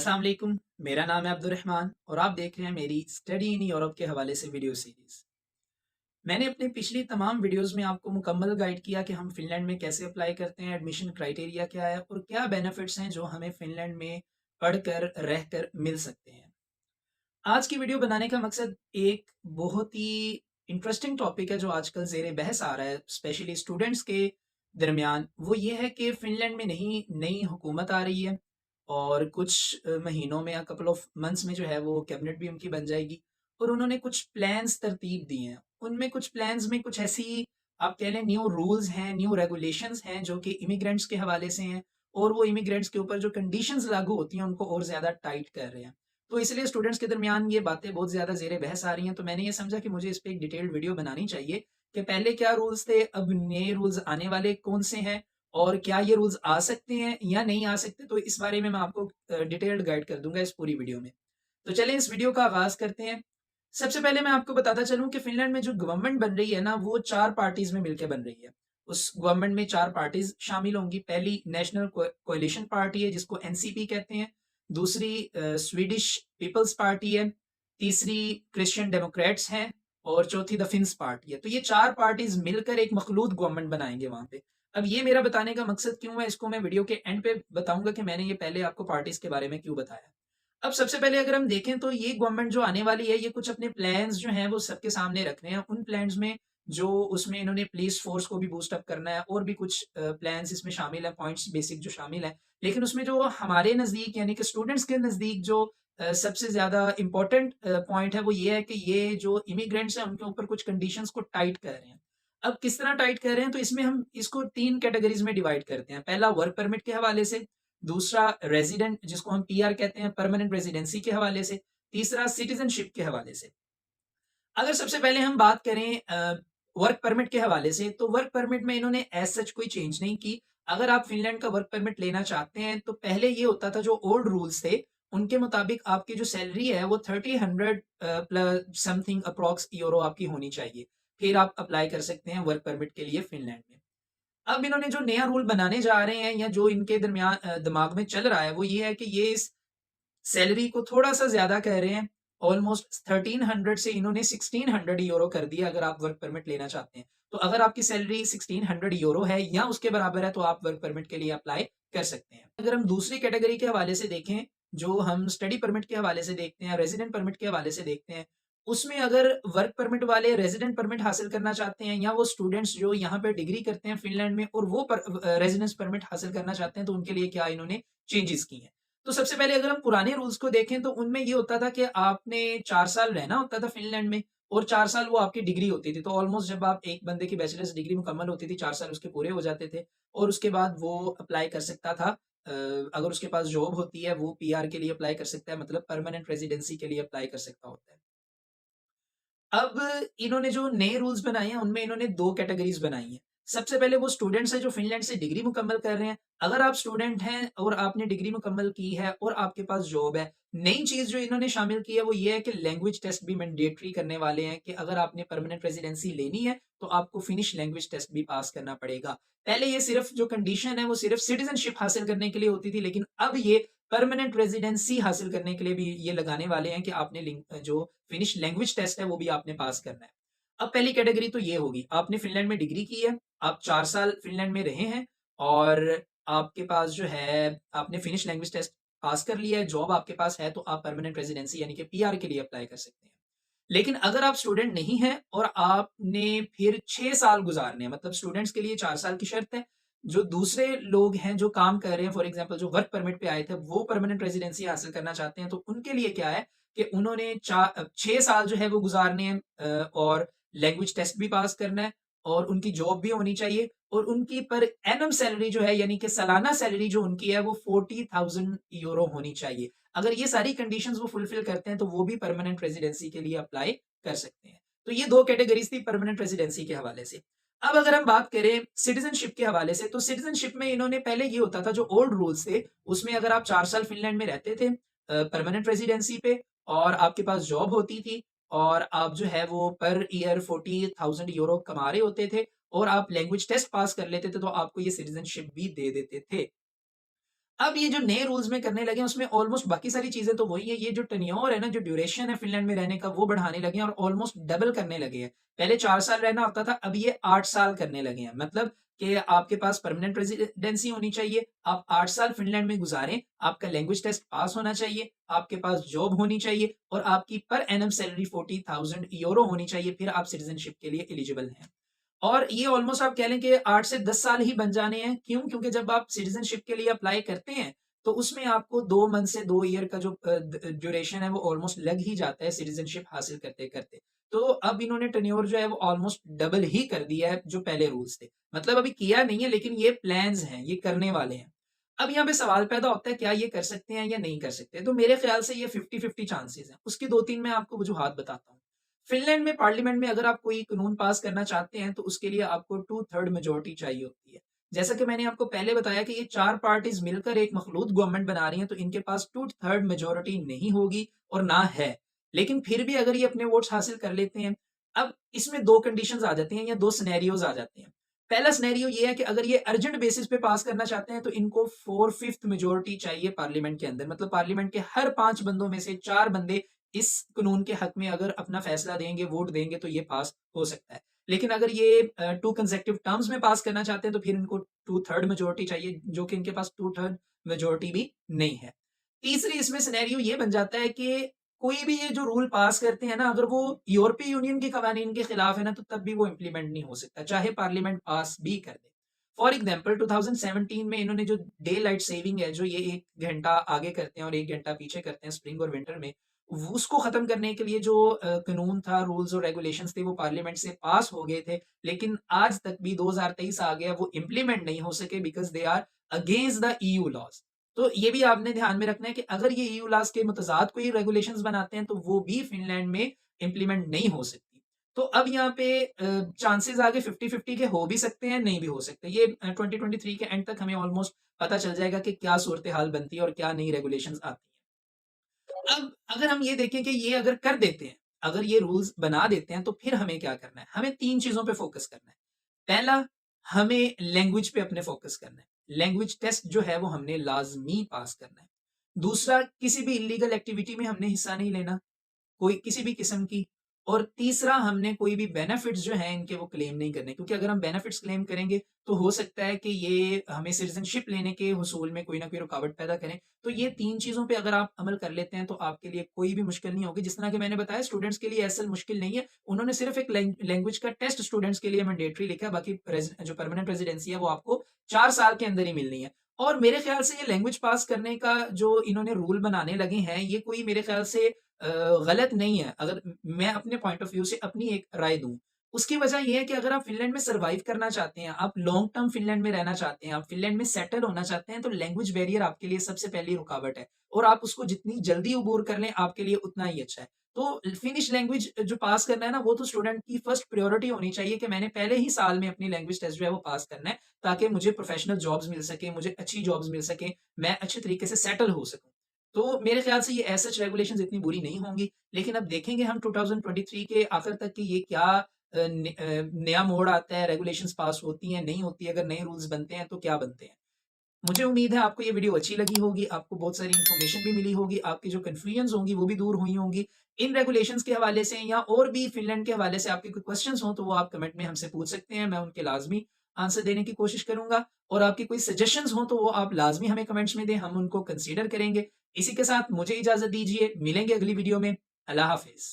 अस्सलाम वालेकुम। मेरा नाम है अब्दुर्रहमान और आप देख रहे हैं मेरी स्टडी इन यूरोप के हवाले से वीडियो सीरीज़। मैंने अपनी पिछली तमाम वीडियोज़ में आपको मुकम्मल गाइड किया कि हम फ़िनलैंड में कैसे अप्लाई करते हैं, एडमिशन क्राइटेरिया क्या है और क्या बेनिफिट्स हैं जो हमें फ़िनलैंड में पढ़कर, रहकर मिल सकते हैं। आज की वीडियो बनाने का मकसद एक बहुत ही इंटरेस्टिंग टॉपिक है जो आजकल ज़ेर बहस आ रहा है, स्पेशली स्टूडेंट्स के दरमियान। वो ये है कि फ़िनलैंड में नई हुकूमत आ रही है और कुछ महीनों में या कपल ऑफ मंथ्स में जो है वो कैबिनेट भी उनकी बन जाएगी और उन्होंने कुछ प्लान्स तरतीब दिए हैं। उनमें कुछ प्लान्स में कुछ ऐसी आप कह लें न्यू रूल्स हैं, न्यू रेगुलेशंस हैं जो कि इमिग्रेंट्स के हवाले से हैं और वो इमिग्रेंट्स के ऊपर जो कंडीशंस लागू होती हैं उनको और ज़्यादा टाइट कर रहे हैं। तो इसलिए स्टूडेंट्स के दरमियान ये बातें बहुत ज़्यादा ज़ेर बहस आ रही हैं, तो मैंने ये समझा कि मुझे इस पे एक डिटेल्ड वीडियो बनानी चाहिए कि पहले क्या रूल्स थे, अब नए रूल्स आने वाले कौन से हैं और क्या ये रूल्स आ सकते हैं या नहीं आ सकते। तो इस बारे में मैं आपको डिटेल्ड गाइड कर दूंगा इस पूरी वीडियो में। तो चलें इस वीडियो का आगाज़ करते हैं। सबसे पहले मैं आपको बताता चलूँ कि फ़िनलैंड में जो गवर्नमेंट बन रही है ना, वो 4 पार्टीज़ में मिलके बन रही है। उस गवर्नमेंट में 4 पार्टीज़ शामिल होंगी। पहली नेशनल कोएलिशन पार्टी है जिसको एनसीपी कहते हैं। दूसरी स्वीडिश पीपल्स पार्टी है। तीसरी क्रिश्चियन डेमोक्रेट्स हैं और चौथी द फिन्स पार्टी है। तो ये 4 पार्टीज़ मिलकर एक मखलूत गवर्नमेंट बनाएँगे वहाँ पे। अब ये मेरा बताने का मकसद क्यों है, इसको मैं वीडियो के एंड पे बताऊँगा कि मैंने ये पहले आपको पार्टीज़ के बारे में क्यों बताया। अब सबसे पहले अगर हम देखें तो ये गवर्नमेंट जो आने वाली है, ये कुछ अपने प्लान्स जो हैं वो सबके सामने रख रहे हैं। उन प्लान्स में जो उसमें इन्होंने पुलिस फोर्स को भी बूस्ट अप करना है और भी कुछ प्लान्स इसमें शामिल हैं, पॉइंट्स बेसिक जो शामिल हैं। लेकिन उसमें जो हमारे नज़दीक यानी कि स्टूडेंट्स के नज़दीक जो सबसे ज़्यादा इम्पोर्टेंट पॉइंट है वो ये है कि ये जो इमिग्रेंट्स हैं उनके ऊपर कुछ कंडीशंस को टाइट कर रहे हैं। अब किस तरह टाइट कर रहे हैं, तो इसमें हम इसको 3 कैटेगरीज़ में डिवाइड करते हैं। पहला वर्क परमिट के हवाले से, दूसरा रेजिडेंट जिसको हम पीआर कहते हैं परमानेंट रेजिडेंसी के हवाले से, तीसरा सिटीजनशिप के हवाले से। अगर सबसे पहले हम बात करें वर्क परमिट के हवाले से, तो वर्क परमिट में इन्होंने एज सच कोई चेंज नहीं की। अगर आप फिनलैंड का वर्क परमिट लेना चाहते हैं तो पहले ये होता था, जो ओल्ड रूल्स थे उनके मुताबिक आपकी जो सैलरी है वो 30 100 प्लस समथिंग अप्रॉक्स यूरो आपकी होनी चाहिए, फिर आप अप्लाई कर सकते हैं वर्क परमिट के लिए फिनलैंड में। अब इन्होंने जो नया रूल बनाने जा रहे हैं या जो इनके दरमियान दिमाग में चल रहा है वो ये है कि ये इस सैलरी को थोड़ा-सा ज़्यादा कह रहे हैं। ऑलमोस्ट 1300 से इन्होंने 1600 यूरो कर दिया अगर आप वर्क परमिट लेना चाहते हैं। तो अगर आपकी सैलरी 1600 यूरो है या उसके बराबर है तो आप वर्क परमिट के लिए अप्लाई कर सकते हैं। अगर हम दूसरी कैटेगरी के हवाले से देखें, जो हम स्टडी परमिट के हवाले से देखते हैं, रेज़िडेंट परमिट के हवाले से देखते हैं, उसमें अगर वर्क परमिट वाले रेज़िडेंट परमिट हासिल करना चाहते हैं या वो स्टूडेंट्स जो यहाँ पे डिग्री करते हैं फ़िनलैंड में और वो रेज़िडेंस परमिट हासिल करना चाहते हैं, तो उनके लिए क्या इन्होंने चेंजेज़ की हैं। तो सबसे पहले अगर हम पुराने रूल्स को देखें तो उनमें ये होता था कि आपने 4 साल रहना होता था फ़िनलैंड में और 4 साल वो आपकी डिग्री होती थी। तो ऑलमोस्ट जब आप एक बंदे की बैचलर्स डिग्री मुकम्मल होती थी, 4 साल उसके पूरे हो जाते थे और उसके बाद वो अप्लाई कर सकता था। अगर उसके पास जॉब होती है वो पीआर के लिए अप्लाई कर सकता है, मतलब परमानेंट रेज़िडेंसी के लिए अप्लाई कर सकता होता है। अब इन्होंने जो नए रूल्स बनाए हैं, उनमें इन्होंने 2 कैटेगरीज़ बनाई हैं। सबसे पहले वो स्टूडेंट्स हैं जो फ़िनलैंड से डिग्री मुकम्मल कर रहे हैं। अगर आप स्टूडेंट हैं और आपने डिग्री मुकम्मल की है और आपके पास जॉब है, नई चीज़ जो इन्होंने शामिल की है वो ये है कि लैंग्वेज टेस्ट भी मैंडेटरी करने वाले हैं कि अगर आपने परमानेंट रेज़िडेंसी लेनी है, तो आपको फिनिश लैंग्वेज टेस्ट भी पास करना पड़ेगा। पहले ये सिर्फ़ जो कंडीशन है वो सिर्फ़ सिटीज़नशिप हासिल करने के लिए होती थी, लेकिन अब ये परमानेंट रेजिडेंसी हासिल करने के लिए भी ये लगाने वाले हैं कि आपने जो फिनिश लैंग्वेज टेस्ट है वो भी आपने पास करना है। अब पहली कैटेगरी तो ये होगी, आपने फिनलैंड में डिग्री की है, आप 4 साल फिनलैंड में रहे हैं और आपके पास जो है आपने फिनिश लैंग्वेज टेस्ट पास कर लिया है, जॉब आपके पास है, तो आप परमानेंट रेजिडेंसी यानी कि पीआर के लिए अप्लाई कर सकते हैं। लेकिन अगर आप स्टूडेंट नहीं हैं और आपने फिर 6 साल गुज़ारने हैं, मतलब स्टूडेंट्स के लिए 4 साल की शर्त है। जो दूसरे लोग हैं जो काम कर रहे हैं, फॉर एग्ज़ाम्पल जो वर्क परमिट पे आए थे, वो परमानेंट रेज़िडेंसी हासिल करना चाहते हैं, तो उनके लिए क्या है कि उन्होंने 6 साल जो है वो गुज़ारने हैं और लैंग्वेज टेस्ट भी पास करना है और उनकी जॉब भी होनी चाहिए और उनकी पर एनम सैलरी जो है यानी कि सालाना सैलरी जो उनकी है वो 40,000 यूरो होनी चाहिए। अगर ये सारी कंडीशंस वो फुलफिल करते हैं तो वो भी परमानेंट रेजिडेंसी के लिए अप्लाई कर सकते हैं। तो ये 2 कैटेगरीज़ थी परमानेंट रेजिडेंसी के हवाले से। अब अगर हम बात करें सिटीज़नशिप के हवाले से, तो सिटीज़नशिप में इन्होंने पहले ये होता था, जो ओल्ड रूल्स थे, उसमें अगर आप 4 साल फ़िनलैंड में रहते थे परमानेंट रेजिडेंसी पे और आपके पास जॉब होती थी और आप जो है वो पर ईयर 40,000 यूरो कमा रहे होते थे और आप लैंग्वेज टेस्ट पास कर लेते थे, तो आपको ये सिटीज़नशिप भी दे देते थे। अब ये जो नए रूल्स में करने लगे हैं उसमें ऑलमोस्ट बाकी सारी चीजें तो वही है, ये जो टेन्योर है ना, जो ड्यूरेशन है फिनलैंड में रहने का वो बढ़ाने लगे हैं और ऑलमोस्ट डबल करने लगे हैं। पहले 4 साल रहना होता था, अब ये 8 साल करने लगे हैं। मतलब कि आपके पास परमानेंट रेजिडेंसी होनी चाहिए, आप 8 साल फिनलैंड में गुजारें, आपका लैंग्वेज टेस्ट पास होना चाहिए, आपके पास जॉब होनी चाहिए और आपकी पर एनम सैलरी 40,000 यूरो होनी चाहिए, फिर आप सिटीजनशिप के लिए एलिजिबल हैं। और ये ऑलमोस्ट आप कह लें कि 8 से 10 साल ही बन जाने हैं। क्यों? क्योंकि जब आप सिटीज़नशिप के लिए अप्लाई करते हैं, तो उसमें आपको 2 मंथ से 2 ईयर का जो ड्यूरेशन है वो ऑलमोस्ट लग ही जाता है सिटीज़नशिप हासिल करते-करते। तो अब इन्होंने टेन्योर जो है वो ऑलमोस्ट डबल ही कर दिया है जो पहले रूल्स थे। मतलब अभी किया नहीं है लेकिन ये प्लान्स हैं, ये करने वाले हैं। अब यहाँ पे सवाल पैदा होता है क्या ये कर सकते हैं या नहीं कर सकते? तो मेरे ख्याल से ये 50-50 चांसेस हैं। उसकी 2-3 मैं आपको वजूहात बताता हूँ। फिनलैंड में पार्लियामेंट में अगर आप कोई कानून पास करना चाहते हैं तो उसके लिए आपको 2/3 मेजोरिटी चाहिए होती है। जैसा कि मैंने आपको पहले बताया कि ये 4 पार्टीज मिलकर एक मखलूत गवर्नमेंट बना रही हैं, तो इनके पास 2/3 मेजोरिटी नहीं होगी और ना है। लेकिन फिर भी अगर ये अपने वोट्स हासिल कर लेते हैं, अब इसमें 2 कंडीशंस आ जाती हैं या 2 सिनेरियोज आ जाते हैं। पहला सिनेरियो ये है कि अगर ये अर्जेंट बेसिस पे पास करना चाहते हैं तो इनको 4/5 मेजोरिटी चाहिए पार्लियामेंट के अंदर। मतलब पार्लियामेंट के हर 5 बंदों में से 4 बंदे इस कानून के हक में अगर अपना फैसला देंगे, वोट देंगे तो ये पास हो सकता है। लेकिन अगर ये 2 कंसेक्युटिव टर्म्स में पास करना चाहते हैं तो फिर इनको 2/3 मेजॉरिटी चाहिए, जो कि इनके पास 2/3 मेजॉरिटी भी नहीं है। तीसरी इसमें सिनेरियो ये बन जाता है कि कोई भी ये जो रूल पास करते हैं ना, अगर वो यूरोपीय यूनियन के कवानीन के खिलाफ है ना, तो तब भी वो इम्प्लीमेंट नहीं हो सकता, चाहे पार्लियामेंट पास भी कर दे। फॉर एग्जाम्पल 2017 में इन्होंने जो डे लाइट सेविंग है, जो ये 1 घंटा आगे करते हैं और 1 घंटा पीछे करते हैं स्प्रिंग और विंटर में, उसको खत्म करने के लिए जो कानून था, रूल्स और रेगुलेशंस थे, वो पार्लियामेंट से पास हो गए थे, लेकिन आज तक भी 2023 आ गया, वो इम्प्लीमेंट नहीं हो सके because they are against the EU laws. तो ये भी आपने ध्यान में रखना है कि अगर ये ईयू लॉज के मुतजाद कोई रेगुलेशंस बनाते हैं तो वो भी फिनलैंड में इम्प्लीमेंट नहीं हो सकती। तो अब यहाँ पे चांसेस आगे 50-50 के हो भी सकते हैं, नहीं भी हो सकते। ये 2023 के एंड तक हमें ऑलमोस्ट पता चल जाएगा कि क्या सूरत हाल बनती है और क्या नई रेगुलेशंस आती हैं। अब अगर हम ये देखें कि ये अगर कर देते हैं, अगर ये रूल्स बना देते हैं, तो फिर हमें क्या करना है? हमें 3 चीज़ों पे फ़ोकस करना है। पहला, हमें लैंग्वेज पे अपने फ़ोकस करना है। लैंग्वेज टेस्ट जो है वो हमने लाज़मी पास करना है। दूसरा, किसी भी इल्लीगल एक्टिविटी में हमने हिस्सा नहीं लेना। कोई किसी भी किस्म की। और तीसरा, हमने कोई भी बेनिफिट्स जो हैं इनके वो क्लेम नहीं करने, क्योंकि अगर हम बेनिफिट्स क्लेम करेंगे तो हो सकता है कि ये हमें सिटीजनशिप लेने के हुसूल में कोई ना कोई रुकावट पैदा करें। तो ये 3 चीज़ों पे अगर आप अमल कर लेते हैं तो आपके लिए कोई भी मुश्किल नहीं होगी। जिस तरह कि मैंने बताया, स्टूडेंट्स के लिए असल मुश्किल नहीं है। उन्होंने सिर्फ एक लैंग्वेज का टेस्ट स्टूडेंट्स के लिए मैंडेटरी लिखा है, बाकी जो परमानेंट रेजिडेंसी है वो आपको 4 साल के अंदर ही मिलनी है। और मेरे ख्याल से ये लैंग्वेज पास करने का जो इन्होंने रूल बनाने लगे हैं, ये कोई मेरे ख्याल से गलत नहीं है। अगर मैं अपने पॉइंट ऑफ व्यू से अपनी एक राय दूँ, उसकी वजह ये है कि अगर आप फ़िनलैंड में सर्वाइव करना चाहते हैं, आप लॉन्ग टर्म फ़िनलैंड में रहना चाहते हैं, आप फ़िनलैंड में सेटल होना चाहते हैं, तो लैंग्वेज बैरियर आपके लिए सबसे पहली रुकावट है और आप उसको जितनी जल्दी अबूर कर लें, आपके लिए उतना ही अच्छा है। तो फ़िनिश लैंग्वेज जो पास करना है ना, वो तो स्टूडेंट की फर्स्ट प्रायोरिटी होनी चाहिए कि मैंने पहले ही साल में अपनी लैंग्वेज टेस्ट जो है वो पास करना है, ताकि मुझे प्रोफ़ेशनल जॉब्स मिल सकें, मुझे अच्छी जॉब्स मिल सकें, मैं अच्छे तरीके से सेटल हो सकूँ। तो मेरे ख्याल से ये एज़ सच रेगुलेशंस इतनी बुरी नहीं होंगी, लेकिन अब देखेंगे हम 2023 के आखिर तक कि ये क्या नया मोड़ आता है, रेगुलेशंस पास होती हैं, नहीं होती है, अगर नए रूल्स बनते हैं तो क्या बनते हैं। मुझे उम्मीद है आपको ये वीडियो अच्छी लगी होगी, आपको बहुत सारी इन्फॉर्मेशन भी मिली होगी, आपकी जो कन्फ्यूजन्स होंगी वो भी दूर हुई होंगी। इन रेगुलेशंस के हवाले से या और भी फ़िनलैंड के हवाले से आपके कोई क्वेश्चन्स हों तो वो आप कमेंट में हमसे पूछ सकते हैं, मैं उनके लाज़मी आंसर देने की कोशिश करूँगा। और आपकी कोई सजेशंस हों तो वो आप लाज़मी हमें कमेंट्स में दें, हम उनको कंसीडर करेंगे। इसी के साथ मुझे इजाज़त दीजिए, मिलेंगे अगली वीडियो में। अल्लाह हाफ़िज़।